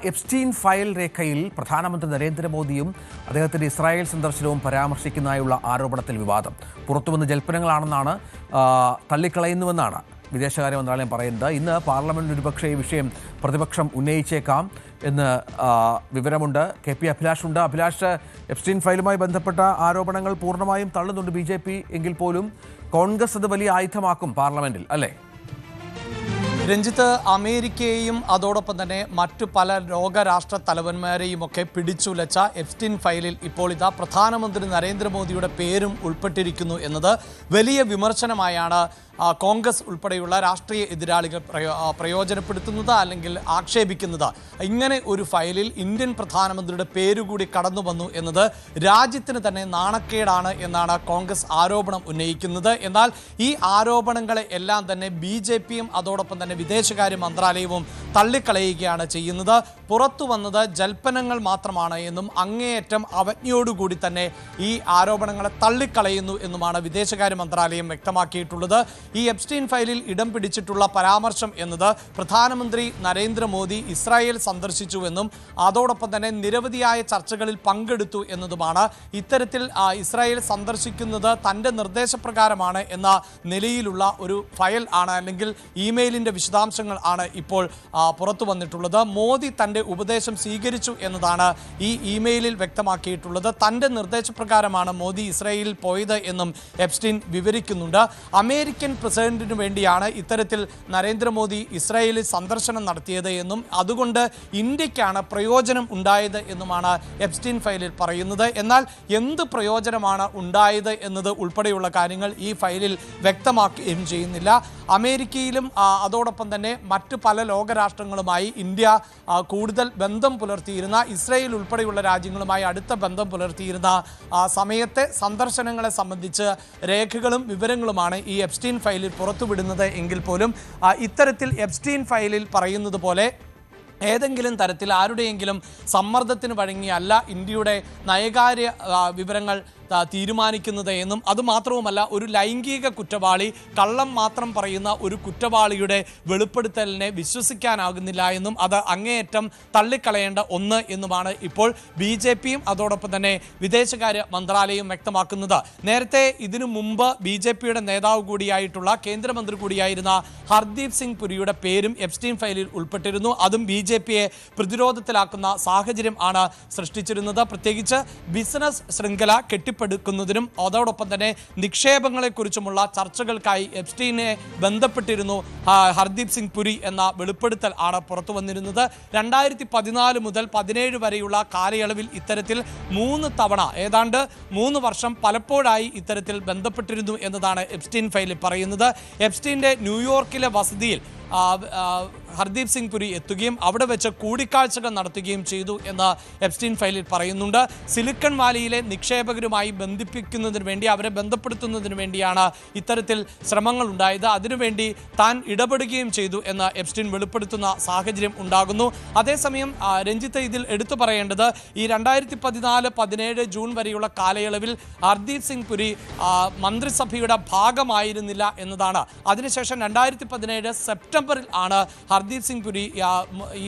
Epstein file രേഖയിൽ പ്രധാനമന്ത്രി നരേന്ദ്രമോദിയും അദ്ദേഹത്തിന്റെ ഇസ്രായേൽ സന്ദർശനവും പരാമർശിക്കുന്നതായുള്ള ആരോപണത്തിൽ വിവാദം പുറത്തുവന്ന ജൽപ്പനങ്ങളാണെന്നാണ് തള്ളിക്കളയുന്നുവെന്നാണ് വിദേശകാര്യ മന്ത്രാലയം പറയുന്നത്. ഇന്ന് പാർലമെന്റിൽ ഒരുപക്ഷേ ഈ വിഷയം പ്രതിപക്ഷം ഉന്നയിച്ചേക്കാം എന്ന് വിവരമുണ്ട്. KP അഭിലാഷ് ഉണ്ട്. അഭിലാഷ്, എപ്സ്റ്റീൻ ഫയലുമായി ബന്ധപ്പെട്ട ആരോപണങ്ങൾ പൂർണ്ണമായും തള്ളുന്നുണ്ട് BJP എങ്കിൽ പോലും കോൺഗ്രസ് അത് വലിയ ആയുധമാക്കും പാർലമെന്റിൽ, അല്ലേ? രഞ്ജിത്ത്, അമേരിക്കയെയും അതോടൊപ്പം തന്നെ മറ്റു പല ലോകരാഷ്ട്ര തലവന്മാരെയും ഒക്കെ പിടിച്ചുലച്ച എപ്സ്റ്റീൻ ഫയലിൽ ഇപ്പോൾ ഇതാ പ്രധാനമന്ത്രി നരേന്ദ്രമോദിയുടെ പേരും ഉൾപ്പെട്ടിരിക്കുന്നു എന്നത് വലിയ വിമർശനമായാണ് കോൺഗ്രസ് ഉൾപ്പെടെയുള്ള രാഷ്ട്രീയ എതിരാളികൾ പ്രയോജനപ്പെടുത്തുന്നത് അല്ലെങ്കിൽ ആക്ഷേപിക്കുന്നത്. ഇങ്ങനെ ഒരു ഫയലിൽ ഇന്ത്യൻ പ്രധാനമന്ത്രിയുടെ പേരുകൂടി കടന്നു വന്നു എന്നത് രാജ്യത്തിന് തന്നെ നാണക്കേടാണ് എന്നാണ് കോൺഗ്രസ് ആരോപണം ഉന്നയിക്കുന്നത്. എന്നാൽ ഈ ആരോപണങ്ങളെ എല്ലാം തന്നെ BJPയും അതോടൊപ്പം തന്നെ വിദേശകാര്യ മന്ത്രാലയവും തള്ളിക്കളയുകയാണ് ചെയ്യുന്നത്. പുറത്തു വന്നത് ജൽപ്പനങ്ങൾ മാത്രമാണ് എന്നും അങ്ങേയറ്റം അവജ്ഞയോടുകൂടി തന്നെ ഈ ആരോപണങ്ങളെ തള്ളിക്കളയുന്നു എന്നുമാണ് വിദേശകാര്യ മന്ത്രാലയം വ്യക്തമാക്കിയിട്ടുള്ളത്. ഈ എപ്സ്റ്റീൻ ഫയലിൽ ഇടം പിടിച്ചിട്ടുള്ള പരാമർശം എന്നത് പ്രധാനമന്ത്രി നരേന്ദ്രമോദി ഇസ്രായേൽ സന്ദർശിച്ചുവെന്നും അതോടൊപ്പം തന്നെ നിരവധിയായ ചർച്ചകളിൽ പങ്കെടുത്തു എന്നതുമാണ്. ഇത്തരത്തിൽ ഇസ്രായേൽ സന്ദർശിക്കുന്നത് തൻ്റെ നിർദ്ദേശപ്രകാരമാണ് എന്ന നിലയിലുള്ള ഒരു ഫയൽ ആണ്, അല്ലെങ്കിൽ ഇമെയിലിൻ്റെ വിശദാംശങ്ങൾ ആണ് ഇപ്പോൾ പുറത്തു വന്നിട്ടുള്ളത്. മോദി തൻ്റെ ഉപദേശം സ്വീകരിച്ചു എന്നതാണ് ഈ ഇമെയിലിൽ വ്യക്തമാക്കിയിട്ടുള്ളത്. തൻ്റെ നിർദ്ദേശപ്രകാരമാണ് മോദി ഇസ്രായേലിൽ പോയത് എന്നും എപ്സ്റ്റീൻ വിവരിക്കുന്നുണ്ട്. അമേരിക്കൻ പ്രസിഡന്റിനു വേണ്ടിയാണ് ഇത്തരത്തിൽ നരേന്ദ്രമോദി ഇസ്രായേലിൽ സന്ദർശനം നടത്തിയത് എന്നും അതുകൊണ്ട് ഇന്ത്യക്കാണ് പ്രയോജനം ഉണ്ടായത് എന്നുമാണ് എപ്സ്റ്റീൻ ഫയലിൽ പറയുന്നത്. എന്നാൽ എന്ത് പ്രയോജനമാണ് ഉണ്ടായത് എന്നത് ഉൾപ്പെടെയുള്ള കാര്യങ്ങൾ ഈ ഫയലിൽ വ്യക്തമാക്കുകയും ചെയ്യുന്നില്ല. അമേരിക്കയിലും അതോടൊപ്പം തന്നെ മറ്റ് പല ലോകരാഷ്ട്രങ്ങളുമായി ഇന്ത്യ കൂടുതൽ ബന്ധം പുലർത്തിയിരുന്ന, ഇസ്രായേൽ ഉൾപ്പെടെയുള്ള രാജ്യങ്ങളുമായി അടുത്ത ബന്ധം പുലർത്തിയിരുന്ന സമയത്തെ സന്ദർശനങ്ങളെ സംബന്ധിച്ച് രേഖകളും വിവരങ്ങളുമാണ് ഈ എപ്സ്റ്റീൻ ഫയലിൽ പുറത്തുവിടുന്നത് എങ്കിൽ പോലും ഇത്തരത്തിൽ എപ്സ്റ്റീൻ ഫയലിൽ പറയുന്നത് പോലെ ഏതെങ്കിലും തരത്തിൽ ആരുടെയെങ്കിലും സമ്മർദ്ദത്തിന് വഴങ്ങിയല്ല ഇന്ത്യയുടെ നയകാര്യ വിവരങ്ങൾ തീരുമാനിക്കുന്നത് എന്നും അതുമാത്രവുമല്ല ഒരു ലൈംഗിക കുറ്റവാളി, കള്ളം മാത്രം പറയുന്ന ഒരു കുറ്റവാളിയുടെ വെളിപ്പെടുത്തലിനെ വിശ്വസിക്കാനാകുന്നില്ല എന്നും അത് അങ്ങേയറ്റം തള്ളിക്കളയേണ്ട ഒന്ന് എന്നുമാണ് ഇപ്പോൾ BJPയും അതോടൊപ്പം തന്നെ വിദേശകാര്യ മന്ത്രാലയം വ്യക്തമാക്കുന്നത്. നേരത്തെ ഇതിനു മുമ്പ് BJPയുടെ നേതാവ് കൂടിയായിട്ടുള്ള കേന്ദ്രമന്ത്രി കൂടിയായിരുന്ന ഹർദീപ് സിംഗ് പുരിയുടെ പേരും എപ്സ്റ്റീൻ ഫയലിൽ ഉൾപ്പെട്ടിരുന്നു. അതും BJPയെ പ്രതിരോധത്തിലാക്കുന്ന സാഹചര്യം ആണ് സൃഷ്ടിച്ചിരുന്നത്. പ്രത്യേകിച്ച് ബിസിനസ് ശൃംഖല കെട്ടിപ്പടുക്കുന്നതിനും അതോടൊപ്പം തന്നെ നിക്ഷേപങ്ങളെക്കുറിച്ചുമുള്ള ചർച്ചകൾക്കായി എപ്സ്റ്റീനെ ബന്ധപ്പെട്ടിരുന്നു ഹർദീപ് സിംഗ് പുരി എന്ന വെളിപ്പെടുത്തൽ ആണ് പുറത്തു വന്നിരുന്നത്. 2014 മുതൽ 2017 വരെയുള്ള കാലയളവിൽ ഇത്തരത്തിൽ 3 തവണ ഏതാണ്ട് 3 വർഷം പലപ്പോഴായി ഇത്തരത്തിൽ ബന്ധപ്പെട്ടിരുന്നു എന്നതാണ് എപ്സ്റ്റീൻ ഫയലിൽ പറയുന്നത്. എപ്സ്റ്റീൻ്റെ ന്യൂയോർക്കിലെ വസതിയിൽ ഹർദീപ് സിംഗ് പുരി എത്തുകയും അവിടെ വെച്ച് കൂടിക്കാഴ്ചകൾ നടത്തുകയും ചെയ്തു എന്ന് എപ്സ്റ്റീൻ ഫയലിൽ പറയുന്നുണ്ട്. സിലിക്കൺ വാലിയിലെ നിക്ഷേപകരുമായി ബന്ധിപ്പിക്കുന്നതിന് വേണ്ടി, അവരെ ബന്ധപ്പെടുത്തുന്നതിന് വേണ്ടിയാണ് ഇത്തരത്തിൽ ശ്രമങ്ങൾ ഉണ്ടായത്. അതിനുവേണ്ടി താൻ ഇടപെടുകയും ചെയ്തു എന്ന് എപ്സ്റ്റീൻ വെളിപ്പെടുത്തുന്ന സാഹചര്യം ഉണ്ടാകുന്നു. അതേസമയം രഞ്ജിത്ത്, ഇതിൽ എടുത്തു പറയേണ്ടത് ഈ 2014-17 ജൂൺ വരെയുള്ള കാലയളവിൽ ഹർദീപ് സിംഗ് പുരി മന്ത്രിസഭയുടെ ഭാഗമായിരുന്നില്ല എന്നതാണ്. അതിനുശേഷം 2017 സെപ്റ്റംബറിൽ ആണ് ഹർദീപ് സിംഗ് പുരി ഈ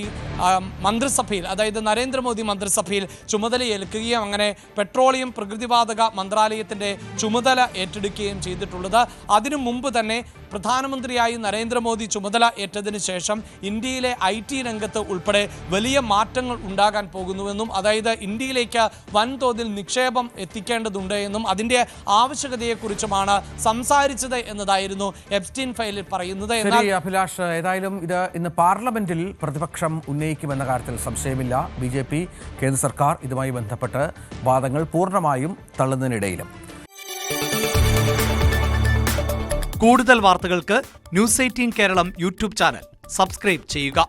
മന്ത്രിസഭയിൽ, അതായത് നരേന്ദ്രമോദി മന്ത്രിസഭയിൽ ചുമതലയേൽക്കുകയും അങ്ങനെ പെട്രോളിയം പ്രകൃതിവാതക മന്ത്രാലയത്തിൻ്റെ ചുമതല ഏറ്റെടുക്കുകയും ചെയ്തിട്ടുള്ളത്. അതിനു മുമ്പ് തന്നെ പ്രധാനമന്ത്രിയായി നരേന്ദ്രമോദി ചുമതല ഏറ്റതിന് ശേഷം ഇന്ത്യയിലെ IT രംഗത്ത് ഉൾപ്പെടെ വലിയ മാറ്റങ്ങൾ ഉണ്ടാകാൻ പോകുന്നുവെന്നും അതായത് ഇന്ത്യയിലേക്ക് വൻതോതിൽ നിക്ഷേപം എത്തിക്കേണ്ടതുണ്ട് എന്നും അതിൻ്റെ ആവശ്യകതയെക്കുറിച്ചുമാണ് സംസാരിച്ചത് എന്നതായിരുന്നു എപ്സ്റ്റീൻ ഫയലിൽ പറയുന്നത്. അഭിലാഷ്, ഏതായാലും ഇത് ഇന്ന് പാർലമെന്റിൽ പ്രതിപക്ഷം ഉന്നയിക്കുമെന്ന കാര്യത്തിൽ സംശയമില്ല. BJP, കേന്ദ്ര സർക്കാർ ഇതുമായി ബന്ധപ്പെട്ട് വാദങ്ങൾ പൂർണ്ണമായും തള്ളുന്നതിനിടയിലും. കൂടുതൽ വാർത്തകൾക്ക് News 18 Keralam YouTube channel subscribe ചെയ്യുക.